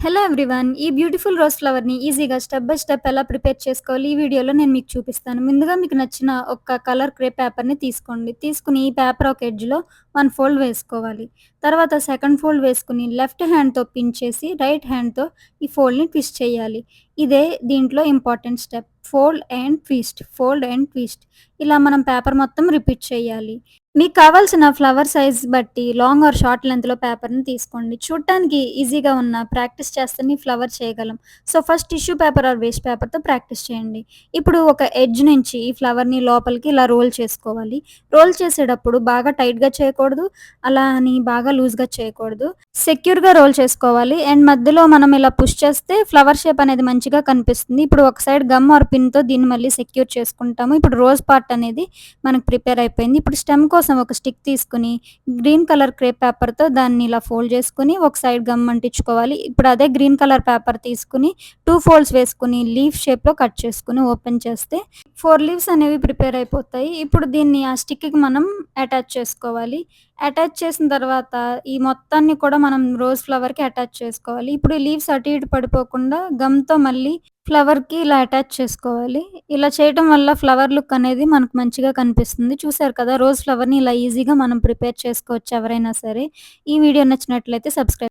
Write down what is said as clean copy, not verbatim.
Hello everyone. ఈ beautiful rose ఫ్లవర్‌ని ఈజీగా step by step ఎలా ప్రిపేర్ చేసుకోవాలి ఈ వీడియోలో నేను మీకు చూపిస్తాను. ముందుగా మీకు నచ్చిన ఒక కలర్ క్రేప్ పేపర్‌ని తీసుకోండి. తీసుకొని ఈ పేపర్ ఒక ఎడ్జ్‌లో 1 ఫోల్డ్ వేసుకోవాలి. తర్వాత సెకండ్ ఫోల్డ్ వేసుకొని లెఫ్ట్ హ్యాండ్‌తో పిన్ చేసి రైట్ హ్యాండ్‌తో ఈ ఫోల్డ్‌ని ట్విస్ట్ చేయాలి. ఇదే దీంట్లో important step. Fold and twist, fold and twist. ఇలా మనం పేపర్ మొత్తం రిపీట్ చేయాలి. మీకు కావాల్సిన ఫ్లవర్ సైజ్ బట్టి లాంగ్ ఆర్ షార్ట్ లెంగ్త్‌లో పేపర్‌ని తీసుకోండి. చూడటానికి ఈజీగా ఉన్న ప్రాక్టీస్ చేస్తేనే ఫ్లవర్ చేయగలం. So, first tissue paper or waste పేపర్‌తో ప్రాక్టీస్ చేయండి. ఇప్పుడు ఒక ఎడ్జ్ నుంచి ఈ ఫ్లవర్‌ని లోపలికి ఇలా రోల్ చేసుకోవాలి. రోల్ చేసేటప్పుడు బాగా టైట్‌గా చేయకూడదు. అలా అని బాగా లూజ్‌గా చేయకూడదు. సెక్యూర్‌గా రోల్ చేసుకోవాలి. అండ్ మధ్యలో మనం ఇలా పుష్ చేస్తే ఫ్లవర్ షేప్ అనేది మంచిగా కనిపిస్తుంది. ఇప్పుడు ఒక సైడ్ గమ్ ఆర్ పిన్‌తో దీన్ని మళ్ళీ సెక్యూర్ చేసుకుంటాము. ఇప్పుడు రోజ్ పార్ట్ అనేది మనకు ప్రిపేర్ అయిపోయింది. ఇప్పుడు స్టెమ్ కోసం ఒక స్టిక్ తీసుకొని గ్రీన్ కలర్ క్రేప్ పేపర్‌తో దాన్ని ఇలా ఫోల్డ్ చేసుకొని ఒక సైడ్ గమ్ అంటించుకోవాలి. ఇప్పుడు అదే గ్రీన్ కలర్ పేపర్ తీసుకొని 2 ఫోల్డ్స్ వేసుకొని లీఫ్ షేప్‌లో కట్ చేసుకొని ఓపెన్ చేస్తే 4 లీవ్స్ అనేవి ప్రిపేర్ అయిపోతాయి. ఇప్పుడు దీన్ని ఆ స్టిక్‌కి మనం అటాచ్ చేసుకోవాలి. అటాచ్ చేసిన తర్వాత ఈ మొత్తాన్ని కూడా మనం రోజ్ ఫ్లవర్‌కి అటాచ్ చేసుకోవాలి. ఇప్పుడు ఈ లీవ్స్ అటు ఇటు పడిపోకుండా గమ్‌తో మళ్ళీ ఫ్లవర్‌కి ఇలా అటాచ్ చేసుకోవాలి. ఇలా చేయటం వల్ల ఫ్లవర్ లుక్ అనేది మనకు మంచిగా కనిపిస్తుంది. చూసారు కదా! రోజ్ ఫ్లవర్‌ని ఇలా ఈజీగా మనం ప్రిపేర్ చేసుకోవచ్చు ఎవరైనా సరే. ఈ వీడియో నచ్చినట్లయితే సబ్స్క్రైబ్